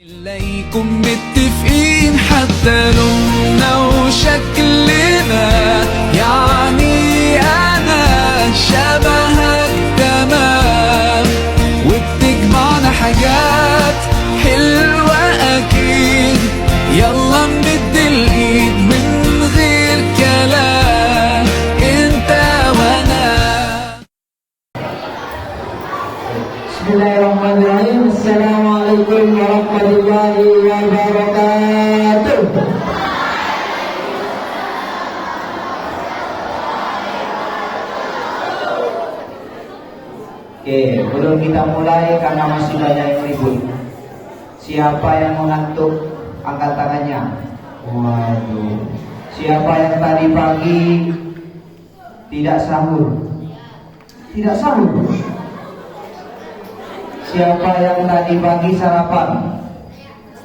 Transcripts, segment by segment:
إليكم متفقين حتى لوننا وشكلنا، يعني أنا شبهك تمام، وبتجمعنا حاجات حلوة أكيد. يلا نمد الإيد من غير كلام، أنت وأنا. Bismillahirrahmanirrahim. Assalamualaikum warahmatullahi wabarakatuh. Oke, belum kita mulai karena masih banyak yang ribut. Siapa yang mengantuk, angkat tangannya. Waduh. Siapa yang tadi pagi tidak sahur? Tidak sahur. Siapa yang tadi pagi sarapan?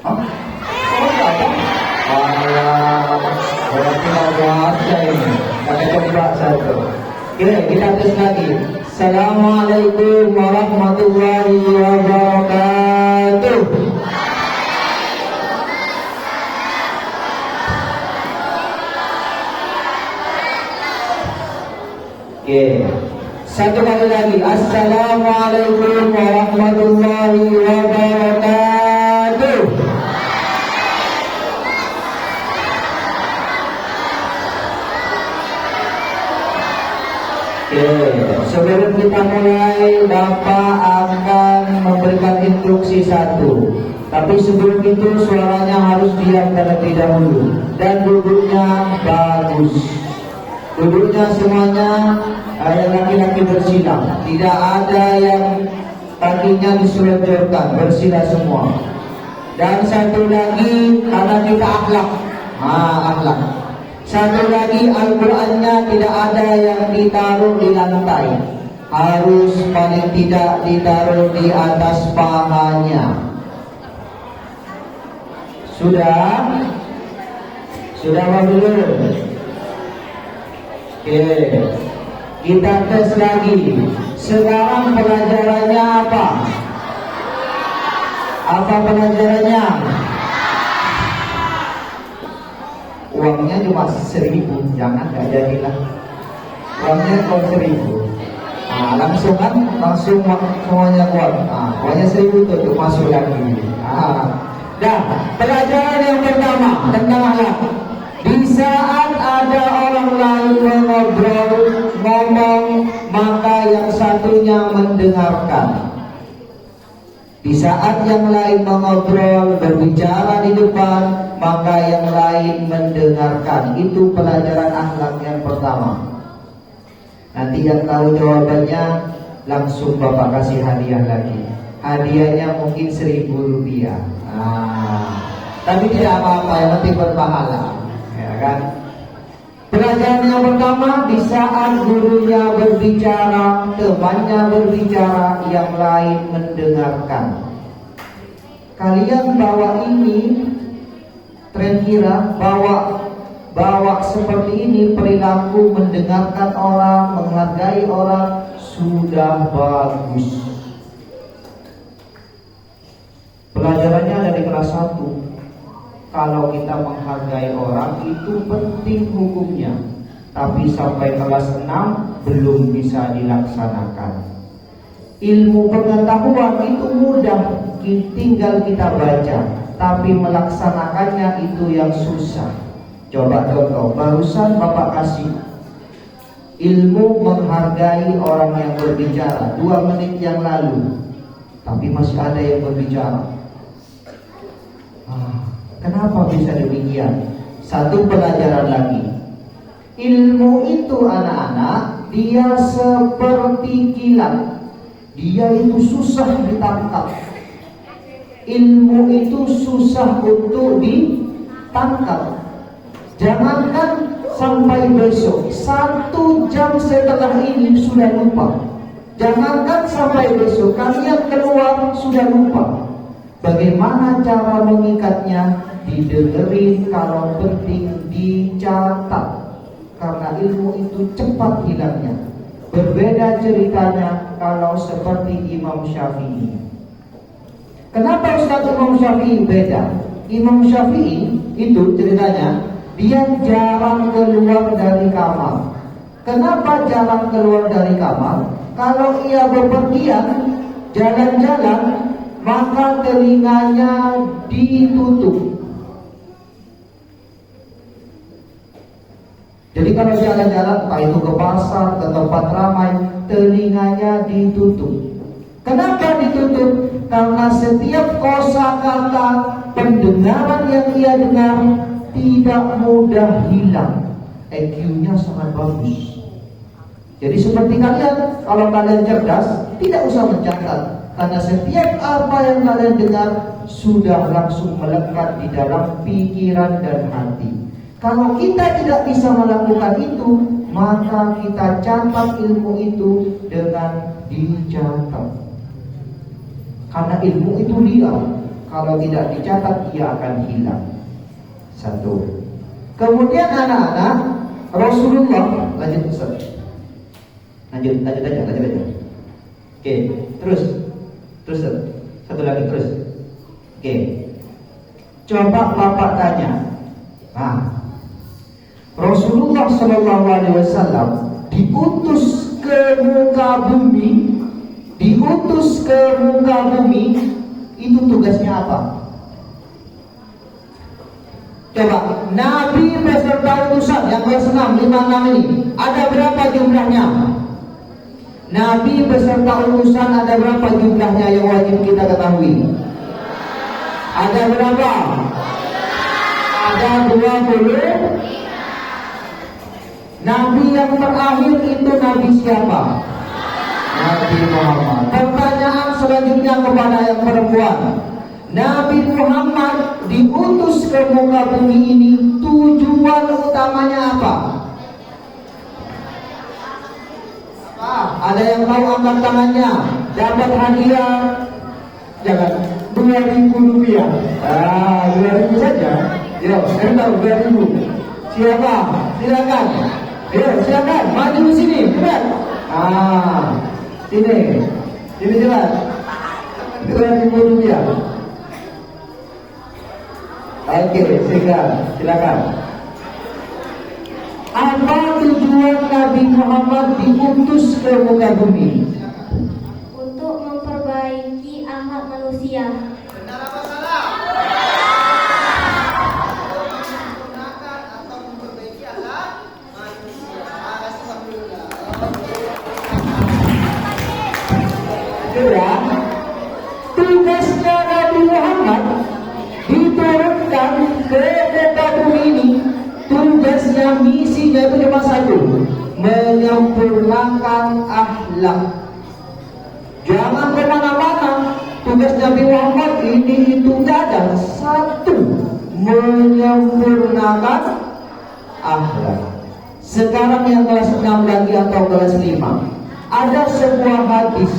Hah? Oh, tidak ada? Berarti ada ini. Kita coba satu. Oke, kita tes lagi. Assalamualaikum warahmatullahi wabarakatuh. Oke. Satu kali lagi. Assalamualaikum warahmatullahi wabarakatuh. Oke, sebelum kita mulai, Bapak akan memberikan instruksi satu. Tapi sebelum itu suaranya harus diam terlebih dahulu dan duduknya bagus. Duduknya semuanya yang laki-laki bersila, tidak ada yang kakinya diselonjorkan, bersila semua. Dan satu lagi, karena kita akhlak, akhlak. Satu lagi, Al-Qur'annya tidak ada yang ditaruh di lantai, harus paling tidak ditaruh di atas pahanya. Sudah apa belum? Oke, kita tes lagi. Sekarang pelajarannya apa? Apa pelajarannya? Uangnya cuma 1.000, jangan, gak jadilah. Uangnya cuma 1.000. Langsung semuanya kuat. Uangnya 1.000 tuh masuk lagi. Dah, pelajaran yang pertama tentang akhlak. Di saat ada orang lain ngomong, maka yang satunya mendengarkan. Di saat yang lain mengobrol, berbicara di depan, maka yang lain mendengarkan. Itu pelajaran akhlak yang pertama. Nanti yang tahu jawabannya langsung Bapak kasih hadiah lagi. Hadiahnya mungkin 1.000 rupiah. Tapi tidak apa-apa, yang penting berpahala. Kan? Pelajaran yang pertama, di saat gurunya berbicara, temannya berbicara, yang lain mendengarkan. Kalian bawa ini, tren kira bawa seperti ini, perilaku mendengarkan orang, menghargai orang, sudah bagus. Pelajarannya dari kelas 1. Kalau kita menghargai orang itu penting hukumnya, tapi sampai kelas 6 belum bisa dilaksanakan. Ilmu pengetahuan itu mudah, tinggal kita baca, tapi melaksanakannya itu yang susah. Coba contoh, barusan Bapak kasih ilmu menghargai orang yang berbicara 2 menit yang lalu, tapi masih ada yang berbicara. Kenapa bisa demikian? Satu pelajaran lagi. Ilmu itu anak-anak, dia seperti kilat. Dia itu susah ditangkap. Ilmu itu susah untuk ditangkap. Jangankan sampai besok, 1 jam setelah ini sudah lupa. Jangankan sampai besok, kalian keluar sudah lupa. Bagaimana cara mengikatnya? Didengerin, kalau penting dicatat, karena ilmu itu cepat hilangnya. Berbeda ceritanya kalau seperti Imam Syafi'i. Kenapa Ustaz Imam Syafi'i beda? Imam Syafi'i itu ceritanya dia jarang keluar dari kamar. Kenapa jarang keluar dari kamar? Kalau ia bepergian, jalan-jalan, maka telinganya ditutup. Jadi kalau jalan-jalan, entah itu ke pasar, ke tempat ramai, telinganya ditutup. Kenapa ditutup? Karena setiap kosakata pendengaran yang ia dengar tidak mudah hilang. EQ-nya sangat bagus. Jadi seperti kalian, kalau kalian cerdas, tidak usah mencatat, karena setiap apa yang kalian dengar sudah langsung melekat di dalam pikiran dan hati. Kalau kita tidak bisa melakukan itu, maka kita catat ilmu itu dengan dicatat. Karena ilmu itu diam, kalau tidak dicatat ia akan hilang. Satu. Kemudian anak-anak, Rasulullah, lanjut Ustaz. Lanjut aja. Oke, terus satu lagi terus. Oke, coba Bapak tanya. Nah, Rasulullah Shallallahu Alaihi Wasallam diutus ke muka bumi, itu tugasnya apa? Coba, Nabi beserta utusan yang ke-6, 56 ini, ada berapa jumlahnya? Nabi beserta utusan ada berapa jumlahnya yang wajib kita ketahui? Ada berapa? Ada 20. Nabi yang terakhir itu Nabi siapa? Nabi Muhammad. Pertanyaan selanjutnya kepada yang perempuan. Nabi Muhammad diutus ke muka bumi ini, tujuan utamanya apa? Ada yang tahu, angkat tangannya. Dapat hadiah, jangan 2.000 rupiah. 2.000 saja. Yo, saya tahu 2.000. Siapa? Silakan. Yo, silakan. Maju di sini. Cepat. Sini cepat. 2.000 rupiah. Oke, silakan. Apa tujuan Nabi Muhammad diutus ke muka bumi? Untuk memperbaiki akhlak manusia. Benar apa salah? Menggunakan atau memperbaiki akhlak manusia. Kedua, tugasnya Nabi Muhammad diturunkan ke muka bumi ini. Tugasnya, misinya itu cuma satu, menyempurnakan akhlak. Jangan kemana-mana. Tugas Nabi Muhammad ini itu ada satu, menyempurnakan akhlak. Sekarang yang kelas 6 lagi atau kelas 5, ada sebuah hadis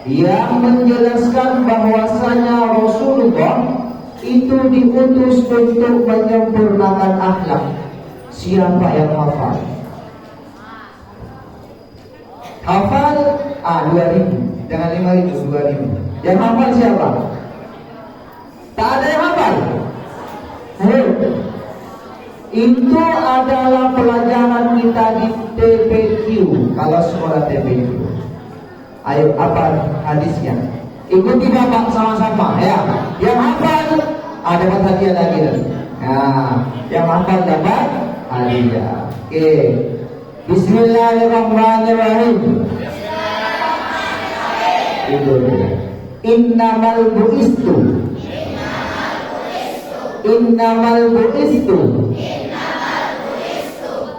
yang menjelaskan bahwasanya Rasulullah itu diutus untuk menyempurnakan akhlak. Siapa yang hafal? Hafal? 2.000. Jangan 5.000, 2.000. Yang hafal siapa? Tak ada yang hafal. Itu adalah pelajaran kita di TPQ. Kalau sekolah TPQ, ayo apa hadisnya? Ikuti Bapak sama-sama ya. Yang hafal dapat hadiah lagi. Nah, yang hafal dapat hadiah. Oke. Bismillahirrahmanirrahim. Itu dia. Innamal bu'istu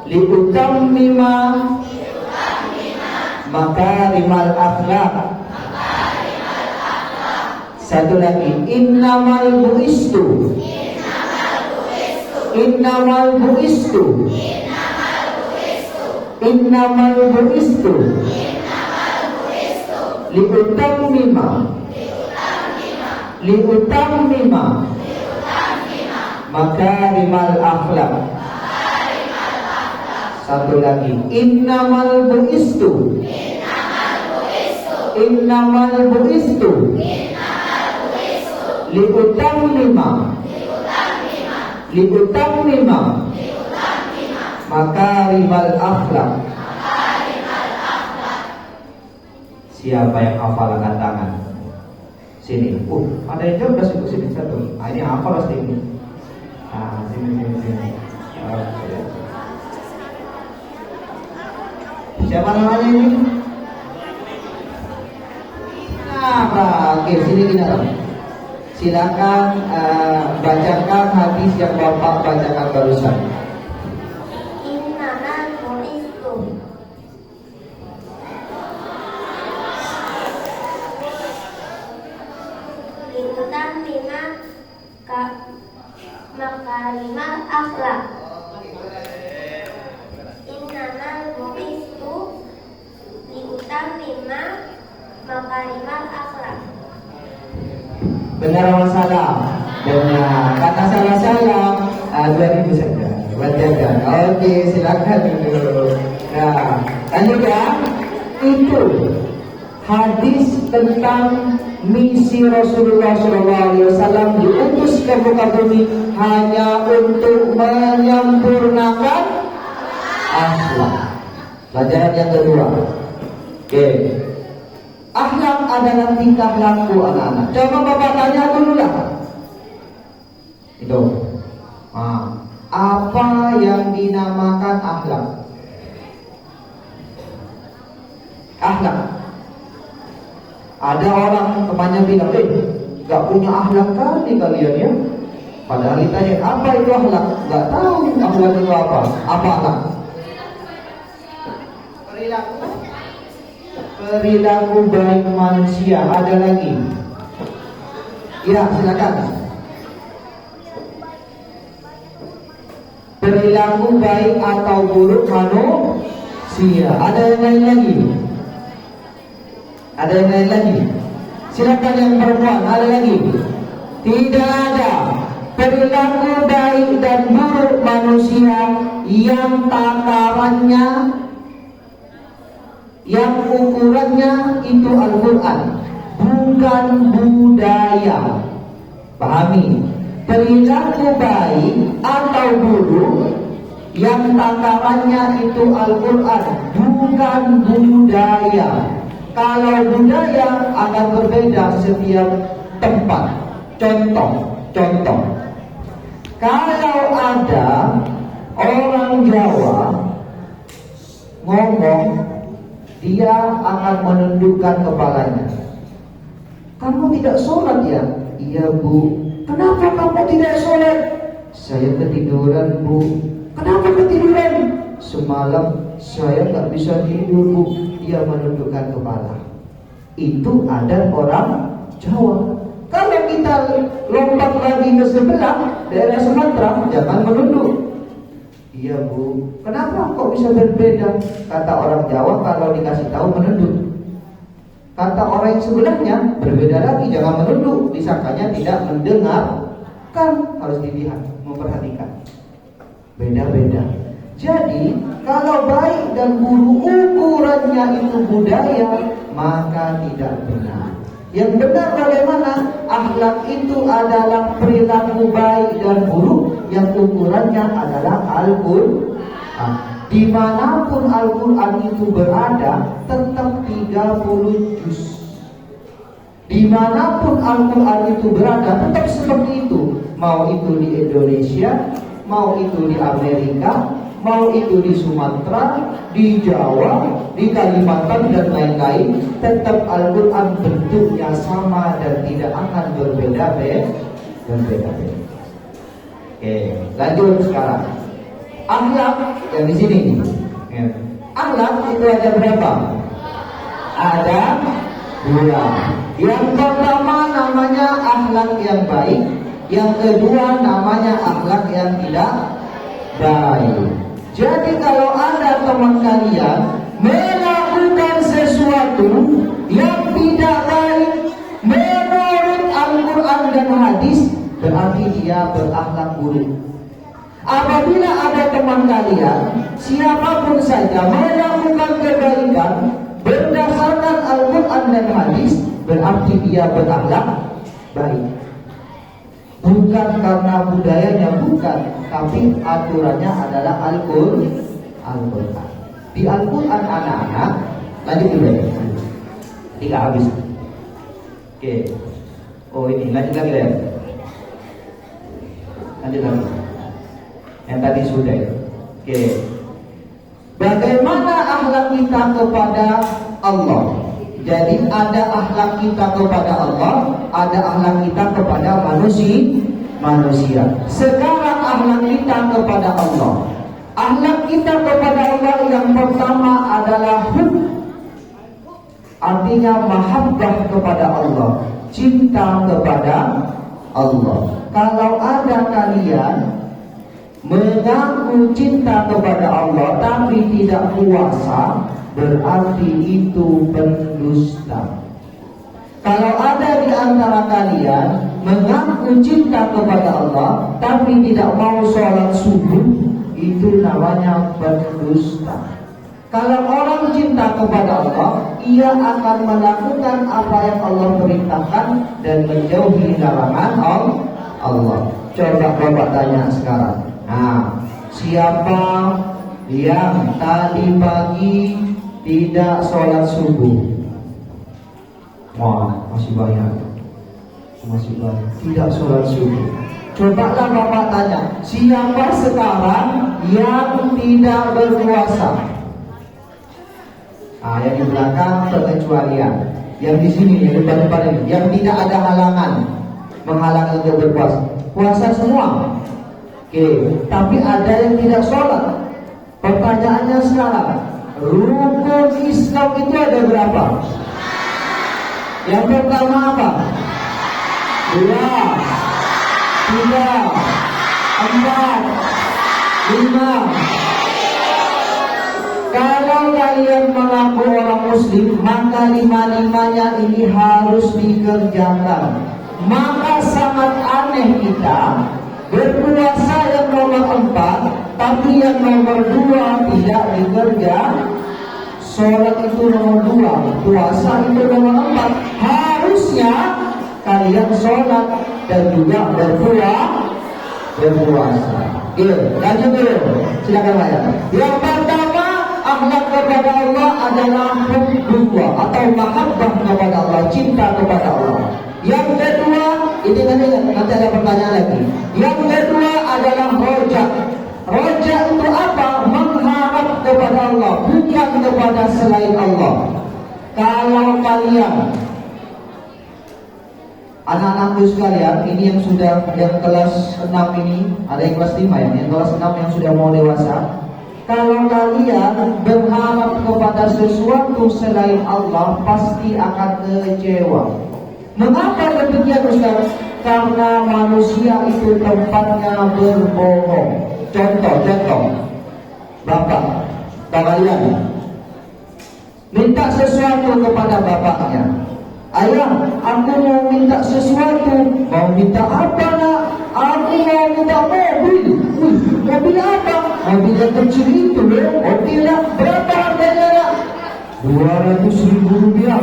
liutammima makarimal akhlaq. Satu lagi, innamal bu'istu liutammima makarimal akhlaq. Satu lagi, innamal bu'istu liutammima makarimal akhlak. Siapa yang hafal angkat tangan? Sini. Ada yang jawab kasih ke sini satu. Ini hafal pasti ini. Sini. Oke. Siapa namanya ini? Oke, sini di dalam. Silakan bacakan hadis yang Bapak bacakan barusan. Innamal bu'istu liutammima makarimal akhlak. Innamal bu'istu liutammima makarimal akhlak. Benar atau salah? Benar. Kata salah 2000 saja. Wajar. Oke, silakan dulu. Nah, lanjut ya. Itu hadis tentang misi Rasulullah SAW diutus ke muka bumi hanya untuk menyempurnakan akhlak. Pelajaran yang kedua. Oke. Akhlak adalah tingkah laku anak-anak. Coba Bapak tanya dulu lah. Itu. Apa yang dinamakan akhlak? Akhlak. Ada orang temannya bilang, gak punya akhlak kali kalian ya. Padahal ditanya, apa itu akhlak? Gak tahu akhlak itu apa. Apa akhlak? Perilaku baik manusia. Ada lagi? Ya, silakan. Perilaku baik atau buruk manusia. Ada yang lain lagi? Ada yang lain lagi? Silakan yang perempuan. Ada lagi? Tidak ada. Perilaku baik dan buruk manusia yang takarannya, yang ukurannya itu Al-Quran, bukan budaya. Pahami? Perilaku baik atau buruk yang takarannya itu Al-Quran, bukan budaya. Kalau budaya akan berbeda setiap tempat. Contoh. Kalau ada orang Jawa ngomong, dia akan menundukkan kepalanya. Kamu tidak sholat ya? Iya bu. Kenapa kamu tidak sholat? Saya ketiduran bu. Kenapa ketiduran? Semalam saya nggak bisa tidur bu. Dia menundukkan kepala. Itu ada orang Jawa. Kalau kita lompat lagi ke sebelah daerah Sumatera, jangan menunduk. Iya bu, kenapa kok bisa berbeda? Kata orang Jawa kalau dikasih tahu menunduk. Kata orang yang sebelahnya berbeda lagi, jangan menunduk. Disangkanya tidak mendengar. Kan harus dilihat, memperhatikan. Beda-beda. Jadi kalau baik dan buruk ukurannya itu budaya, maka tidak benar. Yang benar bagaimana? Akhlak itu adalah perilaku baik dan buruk yang ukurannya adalah Al-Quran. Dimanapun Al-Quran itu berada, tetap 30 juz. Dimanapun Al-Quran itu berada, tetap seperti itu. Mau itu di Indonesia, mau itu di Amerika, mau itu di Sumatera, di Jawa, di Kalimantan dan lain-lain, tetap Al-Quran bentuknya sama dan tidak akan berbeda-beda. Oke, lanjut sekarang. Akhlak yang di sini. Akhlak itu ada berapa? Ada 2. Yang pertama namanya akhlak yang baik, yang kedua namanya akhlak yang tidak baik. Jadi kalau ada teman kalian melakukan sesuatu yang tidak baik menurut Al-Quran dan hadis, berarti dia berakhlak buruk. Apabila ada teman kalian, siapapun saja melakukan kebaikan berdasarkan Al-Quran dan hadis, berarti dia berakhlak baik. Bukan karena budayanya, bukan, tapi aturannya adalah Al-Quran. Di Al-Quran anak-anak, lanjut dulu ya. Tidak habis. Oke. Oh ini, lanjut lagi ya. Lanjut lagi. Yang tadi sudah ya. Oke. Bagaimana akhlak kita kepada Allah? Jadi ada akhlak kita kepada Allah, ada akhlak kita kepada manusia. Sekarang akhlak kita kepada Allah. Akhlak kita kepada Allah yang pertama adalah hub. Artinya mahabbah kepada Allah, cinta kepada Allah. Kalau ada kalian mengaku cinta kepada Allah tapi tidak puasa, berarti itu pendusta. Kalau ada di antara kalian mengaku cinta kepada Allah tapi tidak mau sholat subuh, itu namanya pendusta. Kalau orang cinta kepada Allah, ia akan melakukan apa yang Allah perintahkan dan menjauhi larangan Allah. Coba Bapak tanya sekarang. Nah, siapa yang tadi pagi tidak sholat subuh? Wah, masih banyak. Tidak sholat subuh. Cobalah Bapak tanya, siapa sekarang yang tidak berpuasa? Nah, yang di belakang pengecualian. Yang di sini, yang depan ini, yang tidak ada halangan menghalangi untuk berpuasa. Puasa semua. Oke, tapi ada yang tidak sholat. Pertanyaannya sekarang, rukun Islam itu ada berapa? Yang pertama apa? 2, 3, 4, 5. Kalau kalian mengaku orang muslim, maka 5-5-nya ini harus dikerjakan. Maka sangat aneh kita berpuasa yang nomor 4, tapi yang nomor 2 tidak dikerja. Sholat itu nomor 2, puasa itu nomor 4. Harusnya kalian sholat dan juga berpuasa. Lanjut dulu, silakan Pak. Yang pertama, akhlak kepada Allah adalah hubbullah atau mahabbah kepada Allah, cinta kepada Allah. Yang kedua, ini nanti ada pertanyaan lagi. Yang kedua adalah roja. Roja itu apa? Mengharap kepada Allah, bukan kepada selain Allah. Kalau kalian, anak-anakku sekalian, ini yang sudah yang kelas 6 ini, ada yang kelas 5 ya, yang kelas 6 yang sudah mau dewasa. Kalau kalian berharap kepada sesuatu selain Allah, pasti akan kecewa. Mengapa demikian Ustaz? Karena manusia itu tempatnya berbohong. Contoh, Bapak kalian minta sesuatu kepada bapaknya. Ayah, aku mau minta sesuatu. Mau minta apa nak? Aku mau minta mobil. Mobil apa? Mobil yang kecil itu loh. Mobil yang berapa harganya nak? 200.000 rupiah.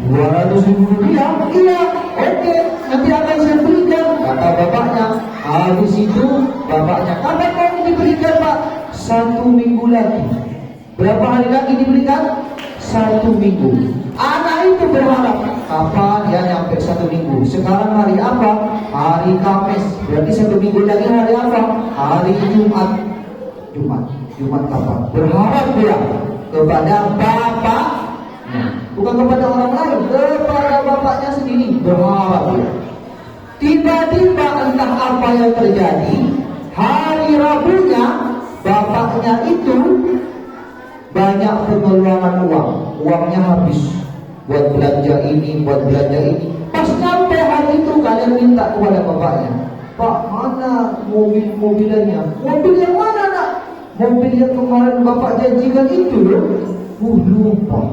200.000 rupiah? Iya, oke, nanti akan saya berikan, kata bapaknya. Habis itu bapaknya, kapan mau diberikan Pak? 1 minggu lagi. Berapa hari lagi diberikan? 1 minggu. Anak itu berharap, kapan ya nyampe 1 minggu? Sekarang hari apa? Hari Kamis. Berarti 1 minggu lagi hari apa? Hari Jumat. Jumat kapan? Berharap dia kepada bapaknya, bukan kepada orang lain, kepada bapaknya sendiri berharap dia. Tiba-tiba entah apa yang terjadi, hari Rabunya bapaknya itu banyak pengeluaran uang. Uangnya habis buat belanja ini, buat belanja ini. Pas sampai hari itu kalian minta kepada bapaknya, Pak, mana mobil-mobilannya? Mobil yang mana nak? Mobil yang kemarin bapak janjikan itu loh. Lupa.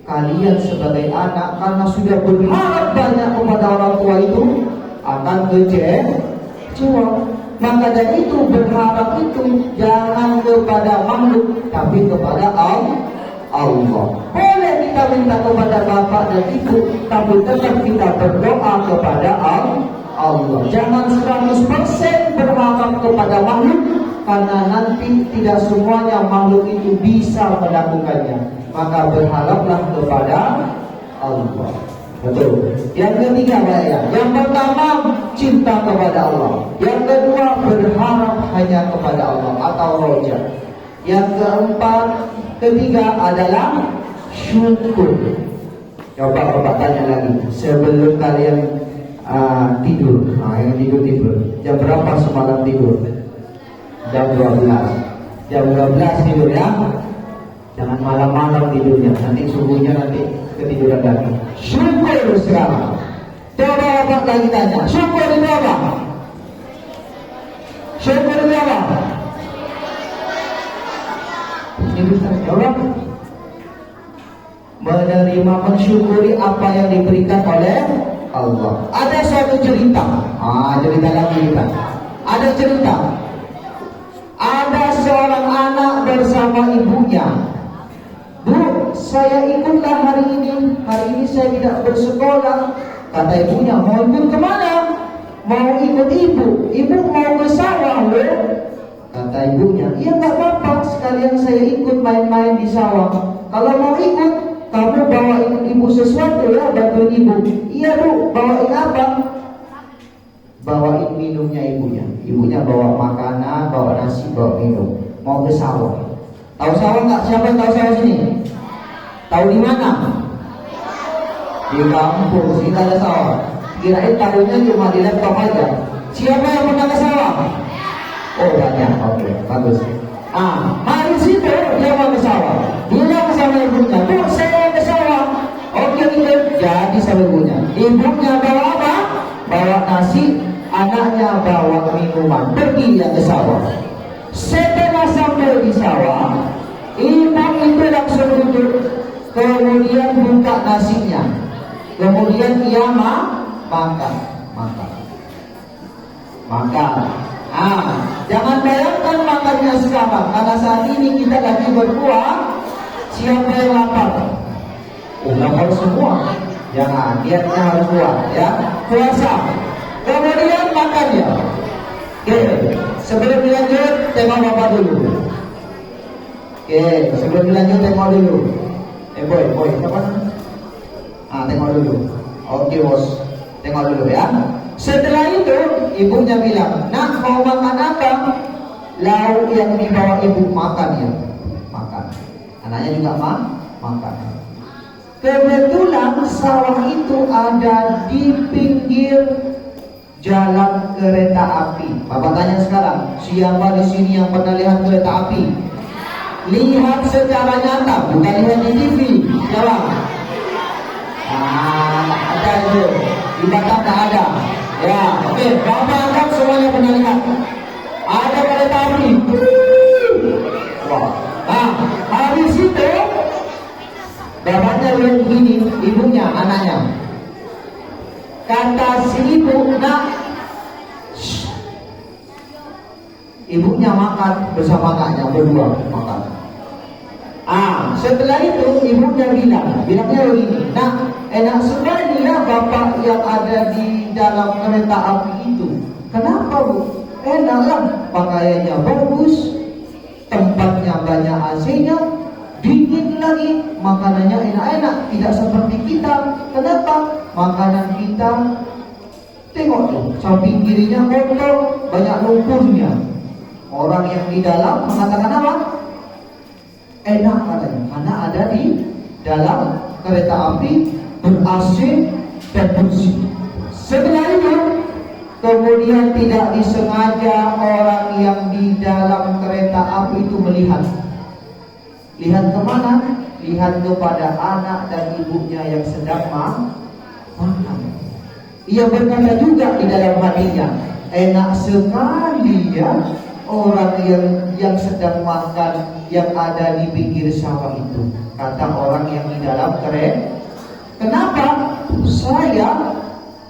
Kalian sebagai anak karena sudah berharap banyak kepada orang tua itu akan kecewa. Maka dari itu berharap itu jangan kepada makhluk tapi kepada Allah. Boleh kita minta kepada bapak dan ibu, tapi tetap kita berdoa kepada Allah. Allah. Jangan 100% berharap kepada makhluk, karena nanti tidak semuanya makhluk itu bisa melakukannya. Maka berharaplah kepada Allah. Betul. Yang ketiga ya. Yang pertama cinta kepada Allah. Yang kedua berharap hanya kepada Allah atau roja. Yang ketiga adalah syukur. Coba Bapak tanya lagi sebelum kalian tidur. Yang tidur. Jam berapa semalam tidur? Jam 12. Jam 12 tidur ya. Jangan malam-malam tidurnya. Nanti subuhnya ketiduran lagi. Syukur sekarang. Coba Bapak lagi tanya. Syukur itu apa? Syukur itu apa? Ini bisa jawab. Menerima, mensyukuri apa yang diberikan oleh Allah. Ada suatu cerita. Cerita lagi kita. Ada cerita. Ada seorang anak bersama ibunya. Bu, saya ikutlah hari ini. Hari ini saya tidak bersekolah. Kata ibunya, mau ikut kemana? Mau ikut ibu. Ibu mau ke sawah loh. Kata ibunya, iya gak apa-apa. Sekalian saya ikut main-main di sawah. Kalau mau ikut, kamu bawain ibu sesuatu ya, bantuin ibu. Iya bu, bawain apa? Bawain minumnya ibunya. Ibunya bawa makanan, bawa nasi, bawa minum. Mau ke sawah. Tahu sawah nggak? Siapa yang tahu sawah sini? Tahu di mana? Di kampung, sini ada sawah. Kirain tahunya cuma di laptop aja. Siapa yang pernah ke sawah? Oh banyak, oke, bagus. Hari situ dia mau ke sawah. Dia bersama ibunya, bu saya ke sawah. Oke, jadi sama ibunya. Ibunya bawa apa? Bawa nasi, anaknya bawa minuman. Pergi dia ke sawah. Setelah sampai di sawah, ibu itu langsung duduk, kemudian buka nasinya, kemudian ia makan. Jangan bayangkan makannya sekarang, karena saat ini kita lagi berpuasa. Siapa yang lapar? Lapar semua. Jangan, niatnya harus kuat ya. Puasa. Kemudian makannya. Oke, sebelum dilanjut tengok Bapak dulu. Sebelum dilanjut tengok dulu. Boy, apa? Tengok dulu. Oke bos, tengok dulu ya. Setelah itu ibunya bilang, nak mau makan apa? Lauk yang dibawa ibu makan ya. Makan. Anaknya juga makan. Kebetulan sawah itu ada di pinggir jalan kereta api. Bapak tanya sekarang, siapa di sini yang pernah lihat kereta api? Lihat secara nyata, bukan lihat di TV. Jawab. Ada itu. Di Batam tak ada. Ya, oke. Bapak anggap semuanya pernah lihat. Ada kereta api. Habis itu bapaknya lihat begini, ibunya, anaknya. Kata si ibu, nak. Ibunya makan bersama anaknya, berdua makan. Setelah itu ibunya bilangnya begini, nak, enak sekali ya bapak yang ada di dalam kereta api itu. Kenapa bu? Enak lah, pakaiannya bagus, tempatnya banyak AC-nya, dingin lagi, makanannya enak-enak, tidak seperti kita. Kenapa? Makanan kita, tengok tuh, samping kirinya kotor, banyak lumpurnya. Orang yang di dalam mengatakan apa? Enak katanya, karena ada di dalam kereta api, ber-AC dan bersih. Setelah itu, kemudian tidak disengaja orang yang di dalam kereta api itu melihat. Lihat kemana? Lihat kepada anak dan ibunya yang sedang makan. Ia berkata juga di dalam hatinya, enak sekali ya orang yang sedang makan yang ada di pinggir sawah itu. Kata orang yang di dalam kereta. Kenapa? Saya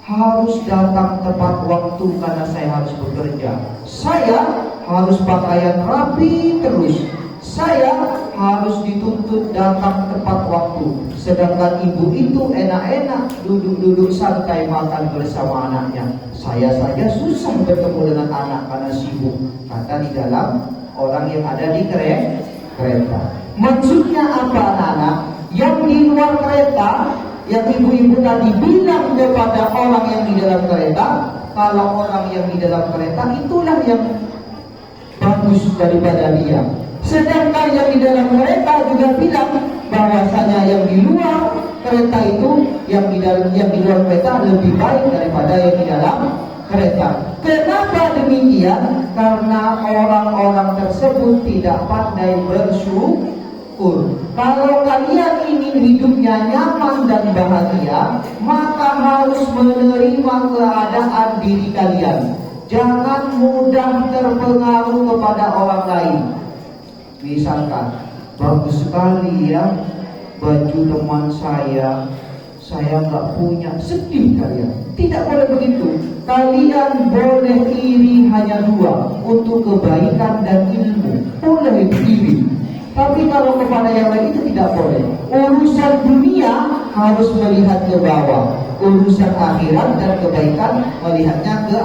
harus datang tepat waktu karena saya harus bekerja. Saya harus pakaian rapi terus. Saya harus dituntut datang tepat waktu, sedangkan ibu itu enak-enak duduk-duduk santai makan bersama anaknya. Saya saja susah bertemu dengan anak karena sibuk, kata di dalam orang yang ada di kereta. Maksudnya apa anak-anak? Yang di luar kereta, yang ibu-ibu tadi bilang kepada orang yang di dalam kereta, kalau orang yang di dalam kereta itulah yang bagus daripada dia. Sedangkan yang di dalam kereta juga bilang bahwasanya yang di luar kereta itu, yang di luar kereta lebih baik daripada yang di dalam kereta. Kenapa demikian? Karena orang-orang tersebut tidak pandai bersyukur. Kalau kalian ingin hidupnya nyaman dan bahagia, maka harus menerima keadaan diri kalian. Jangan mudah terpengaruh kepada orang lain. Misalkan, bagus sekali ya baju teman saya nggak punya, sedih kalian. Tidak boleh begitu. Kalian boleh iri hanya dua, untuk kebaikan dan ilmu. Boleh iri. Tapi kalau kepada yang lain itu tidak boleh. Urusan dunia harus melihat ke bawah. Urusan akhirat dan kebaikan melihatnya ke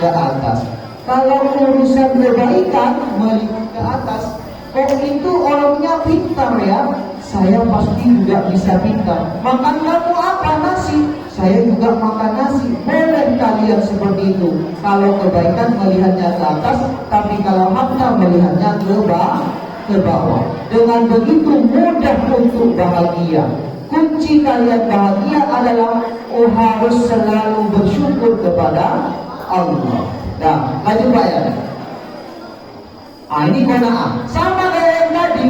atas. Kalau urusan kebaikan melihat ke atas, kok itu orangnya pintar ya? Saya pasti juga bisa pintar. Makan kamu apa? Nasi. Saya juga makan nasi. Boleh kalian seperti itu. Kalau kebaikan melihatnya ke atas, tapi kalau harta melihatnya ke bawah. Dengan begitu mudah untuk bahagia. Kunci kalian bahagia adalah harus selalu bersyukur kepada Allah. Nah, lanjut Pak ya. Ini qanaah. Sama kayak yang tadi.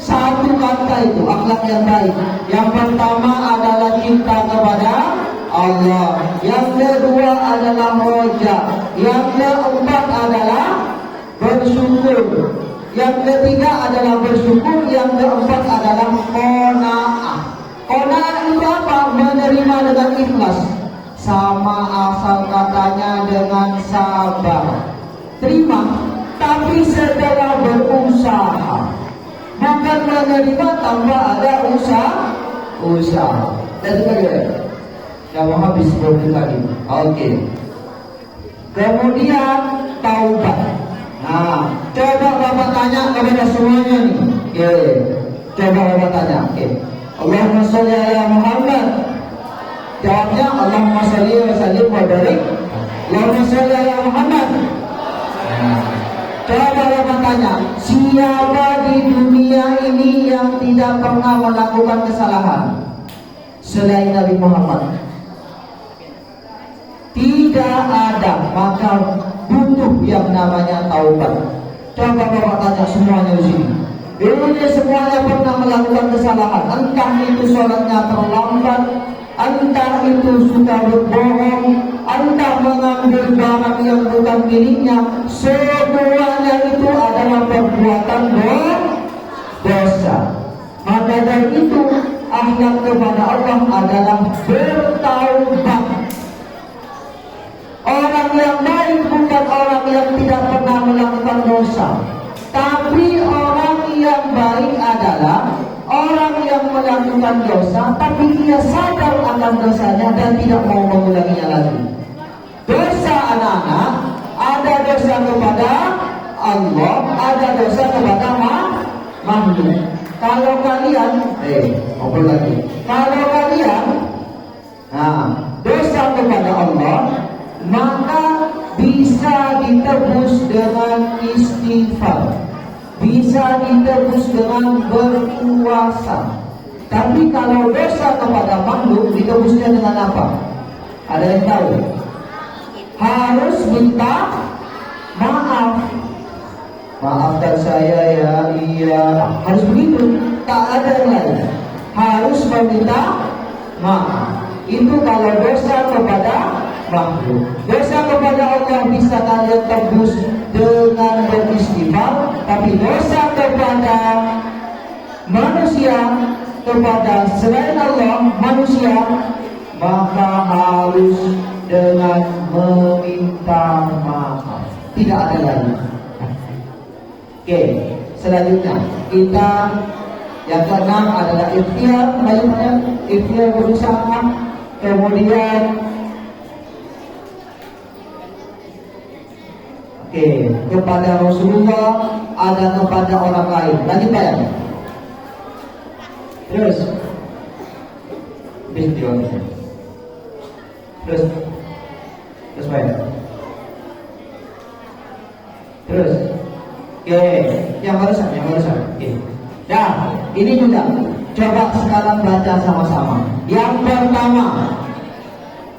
Satu kata itu akhlak yang baik. Yang pertama adalah cinta kepada Allah. Yang kedua adalah roja. Yang keempat adalah bersyukur. Yang ketiga adalah bersyukur. Yang keempat adalah qanaah. Qanaah itu apa? Menerima dengan ikhlas. Sama asal katanya dengan sabar. Terima, tapi setelah berusaha. Maka menerima tanpa ada usaha. Dan sebagainya. Gak mau habis sebelum lagi. Oke. Kemudian taubat. Nah, coba Bapak tanya kepada semuanya nih. Oke. Coba Bapak tanya. Oke. Allahumma sholli ala Muhammad. Jawabnya Allahumma sholli wa sallim wa barik. Allahumma sholli ala Muhammad. Coba Bapak tanya, siapa di dunia ini yang tidak pernah melakukan kesalahan selain Nabi Muhammad? Tidak ada, maka butuh yang namanya taubat. Coba Bapak tanya semuanya di sini. Ini semuanya pernah melakukan kesalahan, entah itu sholatnya terlambat, entah itu suka berbohong, entah mengambil barang yang bukan miliknya. Semuanya itu adalah perbuatan dosa. Maka dari itu akhlak kepada Allah adalah bertaubat. Orang yang baik bukan orang yang tidak pernah melakukan dosa, tapi orang yang baik adalah orang yang melakukan dosa, tapi dia sadar akan dosanya dan tidak mau mengulanginya lagi. Dosa anak-anak, ada dosa kepada Allah, ada dosa kepada makhluk. Kalau kalian, kalau kalian, dosa kepada Allah, maka bisa ditebus dengan istighfar, bisa ditebus dengan berpuasa. Tapi kalau dosa kepada makhluk, ditebusnya dengan apa? Ada yang tahu? Harus minta maaf. Maafkan saya ya, iya. Harus begitu, tak ada yang lain. Harus meminta maaf. Itu kalau dosa kepada makhluk. Dosa kepada Allah bisa kalian tebus dengan beristighfar, tapi dosa kepada manusia, kepada selain Allah manusia, maka harus dengan meminta maaf. Tidak ada lagi. Oke, Selanjutnya kita yang keenam adalah ikhtiar, ikhtiar berusaha. Kemudian kepada Rasulullah, ada kepada orang lain. Lanjut Pak ya. Terus Pak ya. Terus yang barusan. Nah, ini juga coba sekarang baca sama-sama. Yang pertama,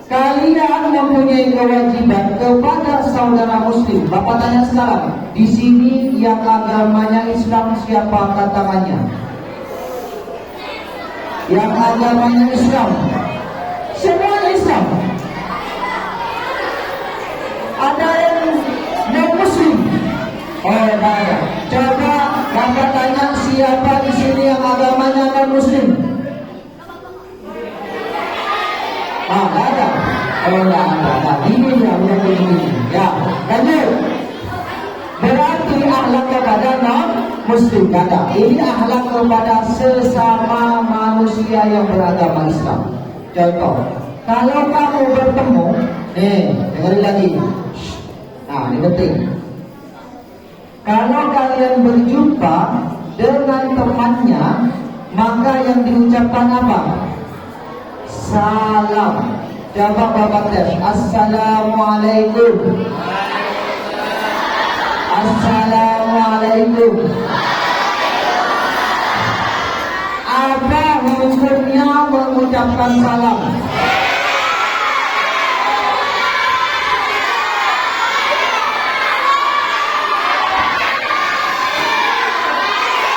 kalian mempunyai kewajiban kepada saudara muslim. Bapak tanya sekarang, di sini yang agamanya Islam siapa angkat tangannya? Yang agamanya Islam, semua Islam. Ada yang non muslim? Oh, ada. Coba Bapak tanya siapa di sini yang agamanya non muslim? Ada. Oh, ada. Ini yang begini. Ya, lanjut. Berarti akhlak kepada non muslim kata. Ini akhlak kepada sesama manusia yang beragama Islam. Contoh, kalau kamu bertemu, dengerin lagi. Nah, ini penting. Kalau kalian berjumpa dengan temannya, maka yang diucapkan apa? Salam. Coba Bapak tes. Assalamualaikum. Assalamualaikum. Apa hukumnya mengucapkan salam?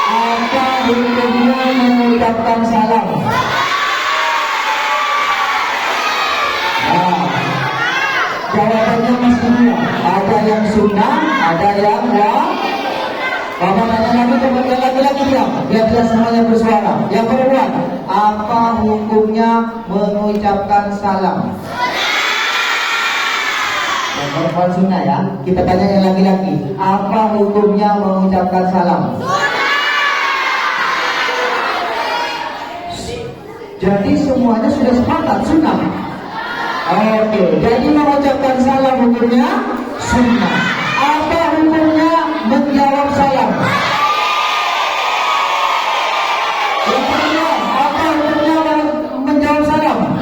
Apa hukumnya mengucapkan salam? Jawabannya masih dua. Ada yang sunnah, ada yang wajib. Bapak tanya lagi kepada laki-laki biar kita semuanya bersuara. Yang perempuan, apa hukumnya mengucapkan salam? Yang perempuan sunnah ya. Kita tanya yang laki-laki, apa hukumnya mengucapkan salam? Jadi semuanya sudah sepakat sunnah. Oke, jadi mengucapkan salam hukumnya sunnah. Apa hukumnya menjawab salam? Yang kedua, apa hukumnya menjawab salam?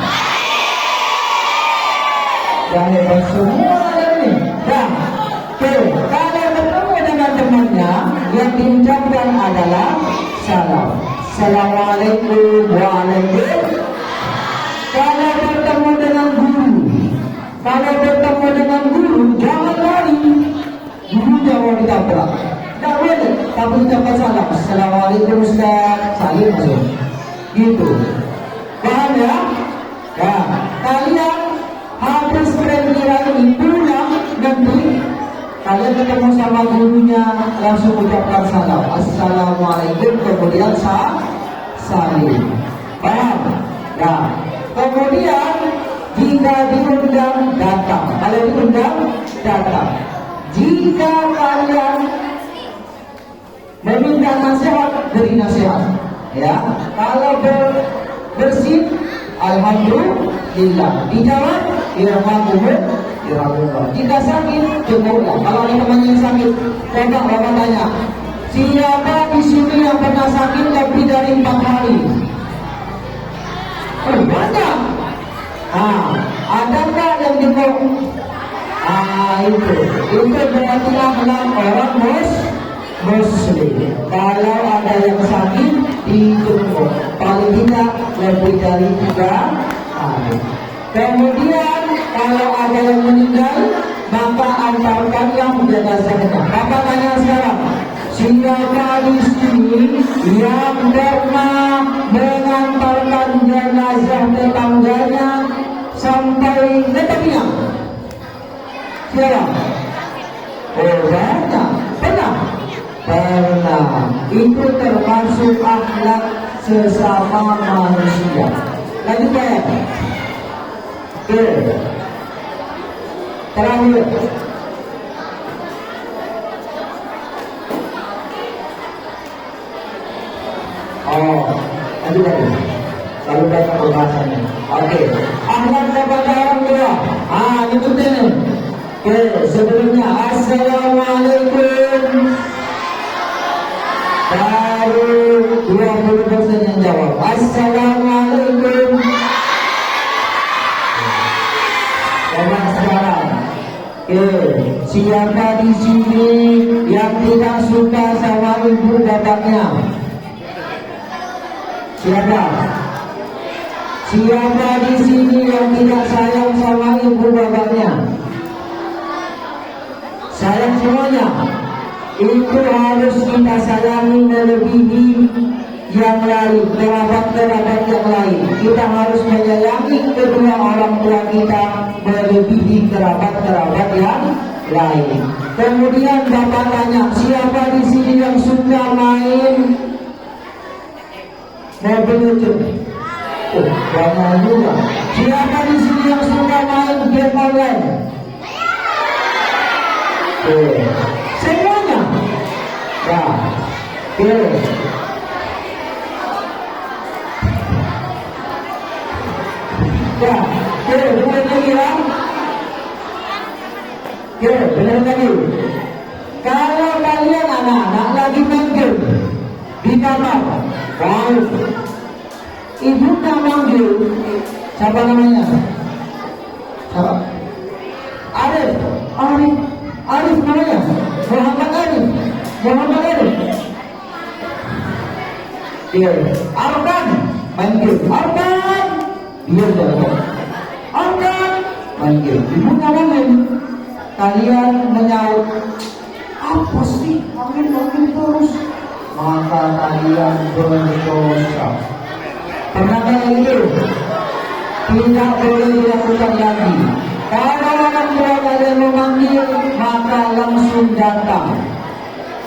Dan hebat semua ini. Dan kalau bertemu dengan temannya, yang diucapkan adalah salam. Assalamualaikum waalaikumsalam. Kalau bertemu dengan guru, jangan lari. Guru jangan ditabrak. Tidak boleh. Tapi ucapkan salam. Assalamualaikum Ustaz. Salim masuk. Gitu. Paham ya? Ya. Kalian habis kira ini pulang nanti kalian ketemu sama gurunya, langsung ucapkan salam. Assalamualaikum, kemudian salim. Paham? Ya. Kemudian jika diundang datang. Kalau diundang datang. Jika kalian meminta nasihat, beri nasihat. Ya. Kalau bersih, alhamdulillah. Dijawab, irhamkumullah. Jika sakit, jemputlah. Kalau ada temannya yang sakit, coba Bapak tanya, siapa di sini yang pernah sakit lebih dari 4 hari? Banyak. Adakah yang jemput? Itu berarti akhlak orang muslim. Kalau ada yang sakit, dijemput. Paling tidak lebih dari 3 hari. Kemudian kalau ada yang meninggal, maka antarkanlah jenazahnya. Bapak tanya sekarang, siapa di sini yang pernah mengantarkan jenazah tetangganya sampai letaknya? Siapa? Oh, banyak. Pernah. Itu termasuk akhlak sesama manusia. Lanjut ya. Terakhir. Berikutnya, Assalamualaikum. Baru 20% yang jawab. Assalamualaikum. Orang sekarang. Siapa di sini yang tidak suka sama ibu bapaknya? Siapa? Siapa di sini yang tidak sayang sama ibu bapaknya? Sayang semuanya. Itu harus kita sayangi melebihi yang lain, kerabat-kerabat yang lain. Kita harus menyayangi kedua orang tua kita melebihi kerabat-kerabat yang lain. Kemudian Bapak tanya, siapa di sini yang suka main mobil lucu? Oh, banyak juga. Siapa di sini yang suka main game online? Semuanya. Ya. Ya, benar lagi ya. Benar lagi. Kalau kalian anak-anak lagi main game di kamar, ibunya manggil, siapa namanya? Siapa? Arif namanya. Muhammad Arif. Dia Arkan manggil. Arkan. Dia jawab. Arkan manggil. Ibunya manggil. Kalian menyaut, apa sih manggil terus? Maka kalian berdosa. Pernah kayak gitu? Tidak boleh dilakukan lagi. Kalau orang tua kalian memanggil, maka langsung datang.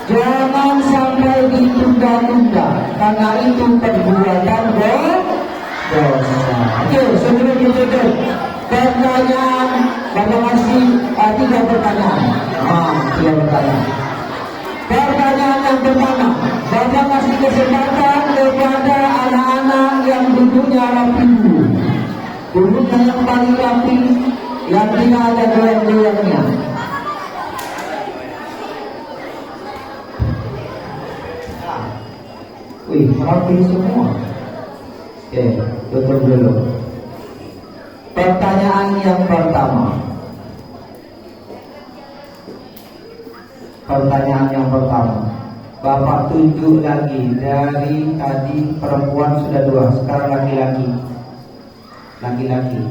Jangan sampai ditunda-tunda, karena itu perbuatan dosa. Oke, sebelum ditutup, pertanyaan, Bapak masih 3 pertanyaan. 3 pertanyaan. Pertanyaan yang pertama, Bapak kasih kesempatan kepada anak-anak yang duduknya rapi dulu. Duduknya yang paling rapi, yang tidak ada goyang-goyangnya. Wih, rapi semua. Oke, tutup dulu. Pertanyaan yang pertama. Bapak tunjuk lagi. Dari tadi perempuan sudah 2, sekarang laki-laki.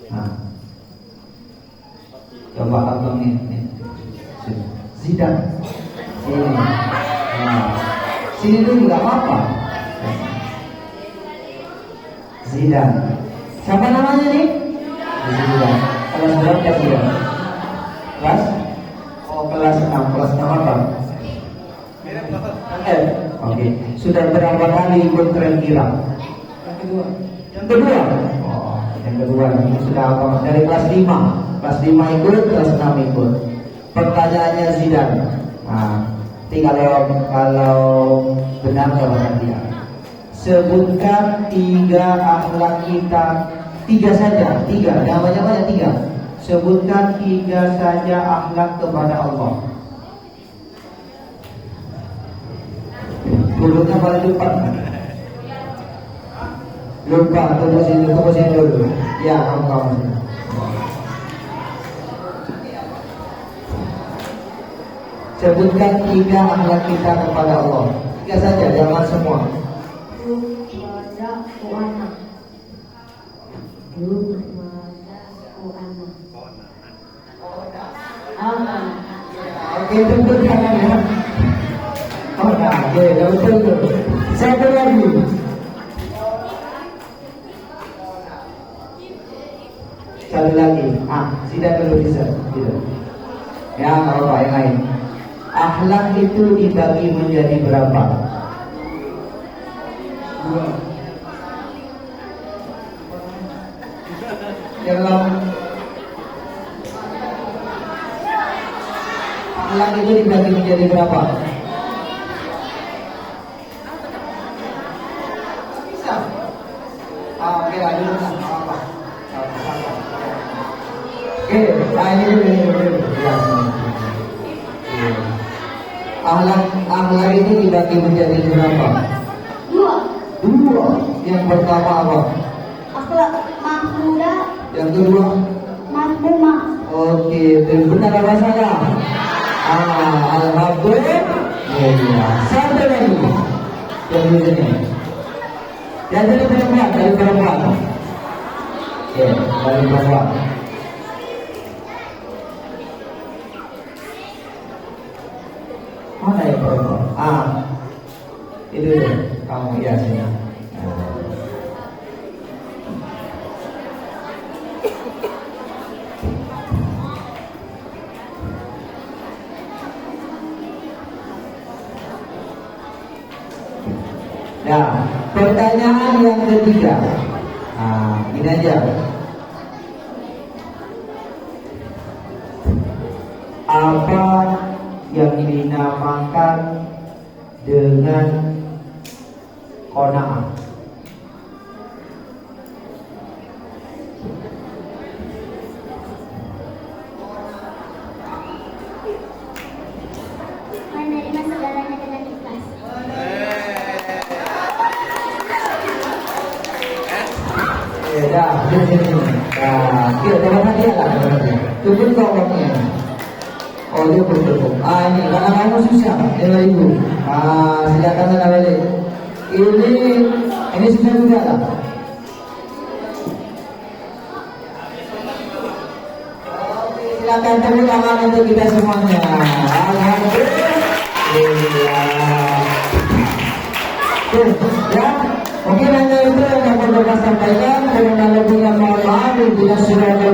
Nah, coba abang nih. Zidane. Sini dulu nggak apa-apa. Zidane. Siapa namanya nih? Zidane. Kelas berapa dia? Kelas 6. Kelas 6 apa? Oke. Sudah berapa kali ikut tren kirap? Yang kedua. Yang kedua. Ini sudah apa? Dari kelas 5. Kelas 5 ikut, kelas 6 ikut. Pertanyaannya Zidane. Nanti kalau benar jawaban dia. Sebutkan 3 akhlak kita. 3 saja, 3. Jangan banyak-banyak, 3. Sebutkan 3 saja akhlak kepada Allah. Duduknya paling depan. Lupa, tunggu sini dulu. Ya, kamu. Sebutkan 3 akhlak kita kepada Allah. 3 saja, jangan semua. Oke, tentu jangan ya. Oke, betul. Satu lagi. Tidak dulu bisa. Tidak. Ya, kalau yang lain. Akhlak itu dibagi menjadi berapa? 2. Kalau akhlak itu dibagi menjadi berapa? Bisa. Oke, dulu apa? Oke, nah ini dulu. Ya. Akhlak itu dibagi menjadi berapa? Dua. Yang pertama apa? Akhlak mahmudah, Yang kedua? mahmumah. Oke, benar apa salah? Alhamdulillah. Satu lagi. Yang berikutnya. Yang dari perempuan. Oke, dari perempuan. Mana yang perempuan? Itu deh. Kamu ya sini. Nah, pertanyaan yang ketiga. Ini aja. Apa yang dinamakan dengan qanaah? Menerima segalanya dengan ikhlas. Dah, sini. Kita tengok dia lah. Tunggu kau orangnya. Oh, dia bertepuk. Ini karena kamu susah dengan ibu. Silakan anda balik. Ini susah juga lah. Oke, silakan tepuk tangan untuk kita semuanya. Alhamdulillah. Ya. Mungkin hanya itu yang dapat saya sampaikan. Kurang lebihnya mohon maaf. Bila sudah ada